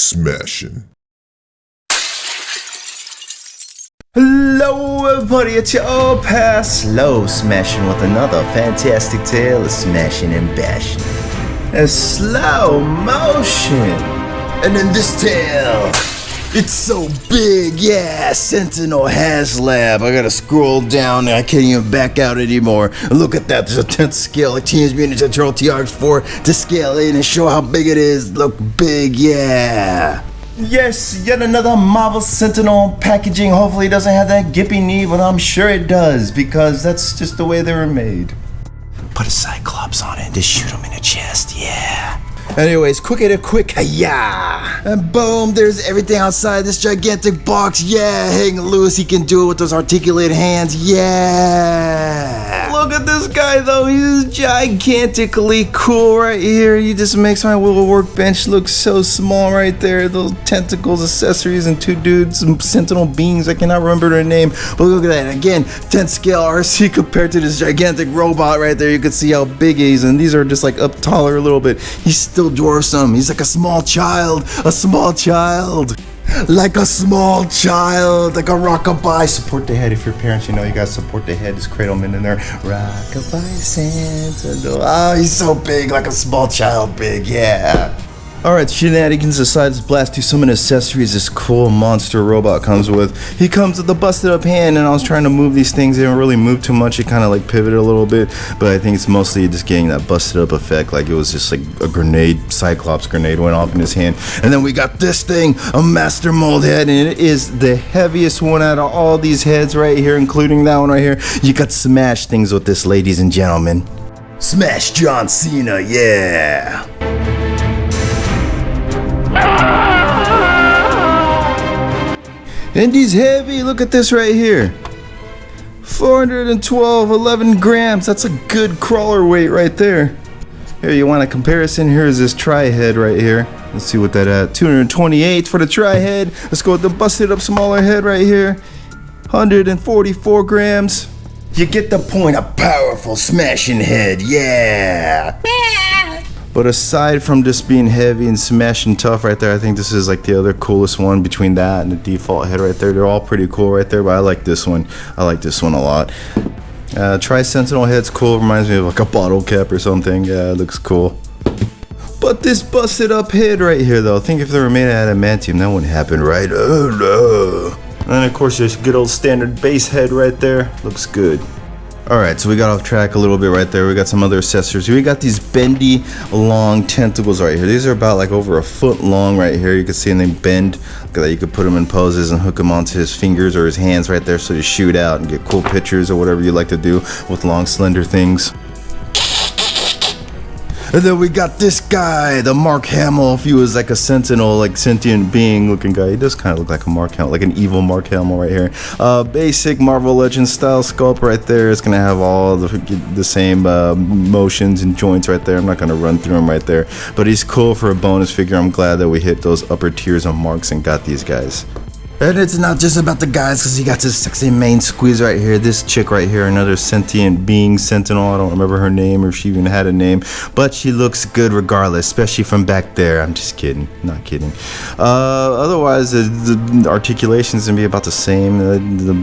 SLOSMASHN. Hello everybody, it's your old past SLOSMASHN with another fantastic tale of smashing and bashing. SLOmotion. And in this tale, it's so big, yeah, Sentinel Haslab. I gotta scroll down and I can't even back out anymore. Look at that, there's a 10th scale like Teenage Mutant Ninja Turtle TRX4 to scale in and show how big it is. Look big, yeah. Yes, yet another Marvel Sentinel packaging. Hopefully it doesn't have that gippy knee, but I'm sure it does because that's just the way they were made. Put a Cyclops on it and just shoot him in the chest, yeah. Anyways, quick, yeah. And boom, there's everything outside this gigantic box. Yeah, hang loose, he can do it with those articulated hands. Yeah. Look at this guy though, he's gigantically cool right here. He just makes my little workbench look so small right there. Those tentacles, accessories, and two dudes, some sentinel beings. I cannot remember their name, but look at that. Again, 10th scale RC compared to this gigantic robot right there. You can see how big he is, and these are just like up taller a little bit. He's still dwarfsome. He's like a small child, like a small child, like a rockabye. Support the head. If you're parents, you know you gotta support the head. Just cradle him in there. Rockabye Sentinel. Oh, he's so big, like a small child big, yeah. Alright, shenanigans aside, let's blast through some of the accessories this cool monster robot comes with. He comes with a busted up hand, and I was trying to move these things. They don't really move too much. It kind of like pivoted a little bit, but I think it's mostly just getting that busted up effect, like it was just like a grenade, Cyclops grenade went off in his hand. And then we got this thing, a master mold head, and it is the heaviest one out of all these heads right here, including that one right here. You got smash things with this, ladies and gentlemen. Smash John Cena, yeah. And he's heavy, look at this right here. 11 grams, that's a good crawler weight right there. Here, you want a comparison? Here is this tri-head right here. Let's see what that at. 228 for the tri-head. Let's go with the busted up smaller head right here. 144 grams. You get the point, a powerful smashing head, yeah. But aside from just being heavy and smashing tough right there, I think this is like the other coolest one between that and the default head right there. They're all pretty cool right there, but I like this one. I like this one a lot. Tri-Sentinel head's cool. Reminds me of like a bottle cap or something. Yeah, it looks cool. But this busted up head right here though, I think if they were made out of adamantium, that wouldn't happen, right? Oh no. And of course there's good old standard base head right there. Looks good. Alright, so we got off track a little bit right there. We got some other accessories. We got these bendy long tentacles right here. These are about like over a foot long right here. You can see them bend. Look at that. You could put them in poses and hook them onto his fingers or his hands right there so they shoot out and get cool pictures or whatever you like to do with long slender things. And then we got this guy, the Mark Hamill. If he was like a sentinel, like sentient being looking guy, he does kind of look like a Mark Hamill, like an evil Mark Hamill right here. Basic Marvel Legends style sculpt right there. It's gonna have all the same motions and joints right there. I'm not gonna run through them right there, but he's cool for a bonus figure. I'm glad that we hit those upper tiers of marks and got these guys. And it's not just about the guys, because he got this sexy main squeeze right here. This chick right here, another sentient being sentinel. I don't remember her name or if she even had a name, but she looks good regardless, especially from back there. I'm just kidding, not kidding. Otherwise, the articulation's gonna be about the same. The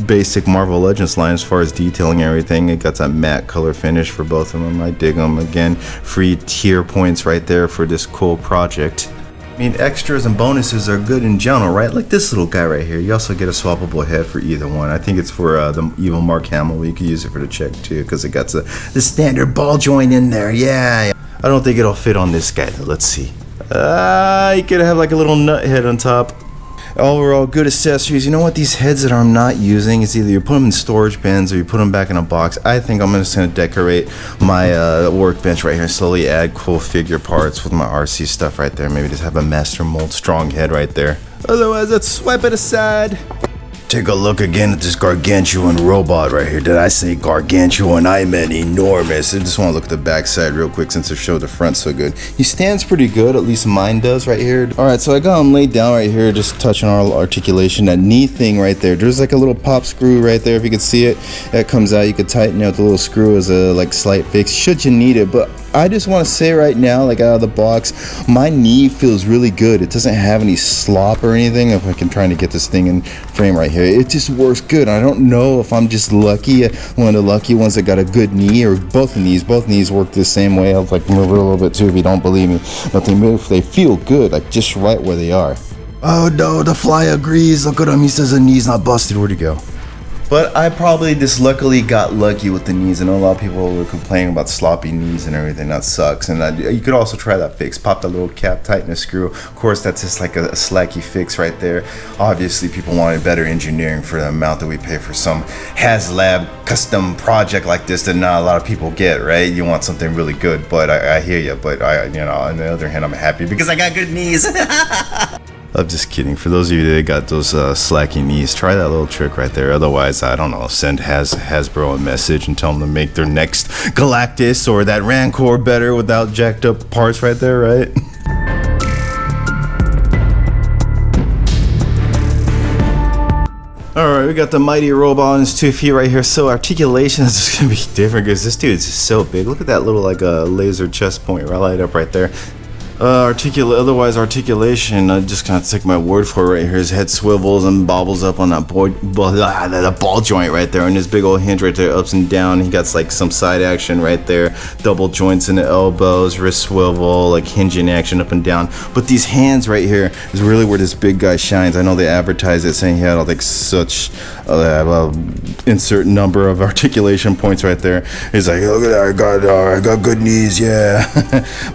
basic Marvel Legends line as far as detailing and everything. It got that matte color finish for both of them. I dig them. Again, free tier points right there for this cool project. I mean, extras and bonuses are good in general, right? Like this little guy right here. You also get a swappable head for either one. I think it's for the evil Mark Hamill. You could use it for the check too, because it got the standard ball joint in there. Yeah. I don't think it'll fit on this guy though. Let's see. You could have like a little nut head on top. Overall, good accessories. You know what? These heads that I'm not using is either you put them in storage bins or you put them back in a box. I think I'm just going to decorate my workbench right here and slowly add cool figure parts with my RC stuff right there. Maybe just have a master mold strong head right there. Otherwise, let's swipe it aside. Take a look again at this gargantuan robot right here. Did I say gargantuan? I meant enormous. I just want to look at the backside real quick since I showed the front so good. He stands pretty good, at least mine does right here. Alright, so I got him laid down right here, just touching our articulation. That knee thing right there. There's like a little pop screw right there, if you can see it. That comes out, you could tighten it with the little screw as a like slight fix, should you need it. But I just want to say right now, like out of the box, my knee feels really good. It doesn't have any slop or anything. If I can try to get this thing in frame right here, it just works good. I don't know if I'm just lucky, one of the lucky ones that got a good knee, or both knees work the same way. I'll like move it a little bit too if you don't believe me. But they feel good, like just right where they are. Oh no, the fly agrees. Look at him. He says the knee's not busted. Where'd he go? But I probably just luckily got lucky with the knees. I know a lot of people were complaining about sloppy knees and everything. That sucks. And you could also try that fix. Pop the little cap, tighten the screw. Of course, that's just like a slacky fix right there. Obviously, people wanted better engineering for the amount that we pay for some Haslab custom project like this that not a lot of people get, right? You want something really good, but I hear you. But on the other hand, I'm happy because I got good knees. I'm just kidding. For those of you that got those slacky knees, try that little trick right there. Otherwise, I don't know, send Hasbro a message and tell them to make their next Galactus or that Rancor better without jacked up parts right there, right? Alright, we got the mighty robot on his 2 feet right here. So articulation is just going to be different because this dude is just so big. Look at that little like laser chest point right up right there. Articulation, I just kind of take my word for it right here. His head swivels and bobbles up on that ball joint right there, and his big old hinge right there, ups and down. He got like some side action right there, double joints in the elbows, wrist swivel, like hinging action up and down. But these hands right here is really where this big guy shines. I know they advertised it saying he had like such insert number of articulation points right there. He's like, look at that, I got good knees, yeah.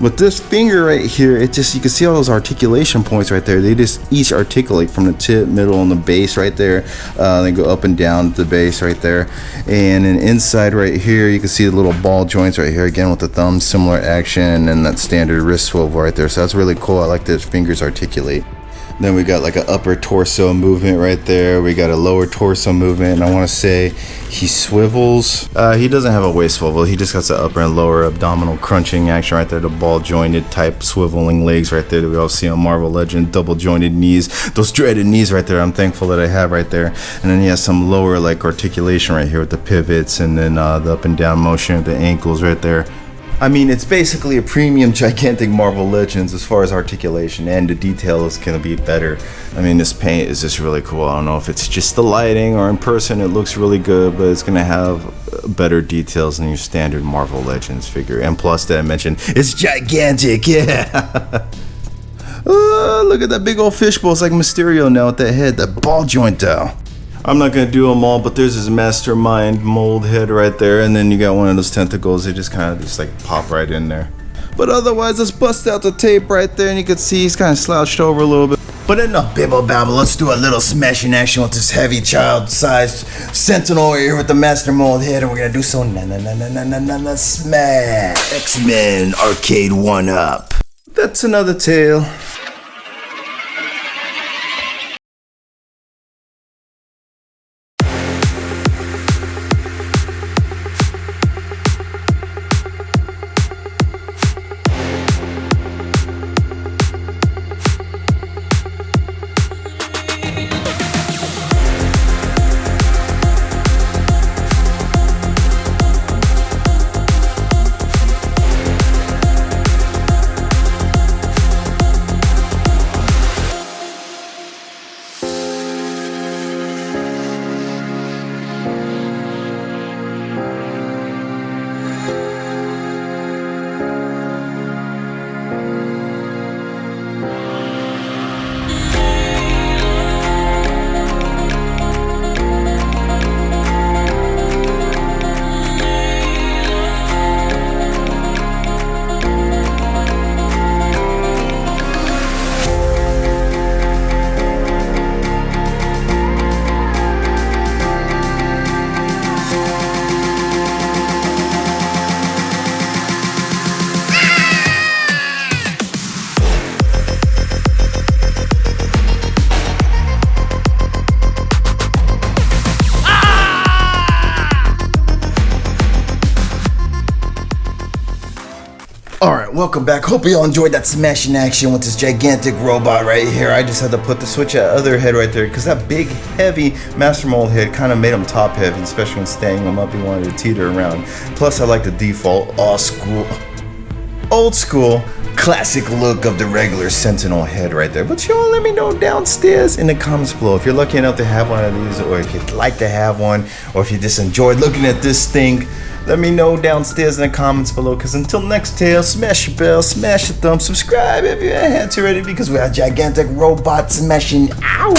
But this finger right here, it just, you can see all those articulation points right there. They just each articulate from the tip, middle, and the base right there. They go up and down the base right there. And then inside right here, you can see the little ball joints right here again with the thumb, similar action, and that standard wrist swivel right there. So that's really cool. I like that his fingers articulate. Then we got like an upper torso movement right there. We got a lower torso movement, and I want to say he swivels. He doesn't have a waist swivel. He just got the upper and lower abdominal crunching action right there. The ball jointed type swiveling legs right there that we all see on Marvel Legends. Double jointed knees. Those dreaded knees right there. I'm thankful that I have right there. And then he has some lower like articulation right here with the pivots, and then the up and down motion with the ankles right there. I mean, it's basically a premium gigantic Marvel Legends as far as articulation, and the detail is going to be better. I mean, this paint is just really cool. I don't know if it's just the lighting or in person it looks really good, but it's going to have better details than your standard Marvel Legends figure. And plus, that I mentioned, it's gigantic, yeah! Look at that big old fishbowl. It's like Mysterio now with that head, that ball joint though. I'm not gonna do them all, but there's his mastermind mold head right there, and then you got one of those tentacles. They just kind of just like pop right in there. But otherwise, let's bust out the tape right there, and you can see he's kind of slouched over a little bit. But enough bibble babble. Let's do a little smashing action with this heavy child-sized Sentinel right here with the master mold head, and we're gonna do so smash. X-Men Arcade 1-Up. That's another tale. Alright, welcome back. Hope you all enjoyed that smashing action with this gigantic robot right here. I just had to put the switch at other head right there because that big, heavy Master Mold head kind of made him top heavy, especially when staying him up, he wanted to teeter around. Plus, I like the default old school, classic look of the regular Sentinel head right there. But y'all let me know downstairs in the comments below if you're lucky enough to have one of these, or if you'd like to have one, or if you just enjoyed looking at this thing. Let me know downstairs in the comments below, because until next tale, smash your bell, smash your thumb, subscribe if you haven't already, because we have gigantic robots smashing out.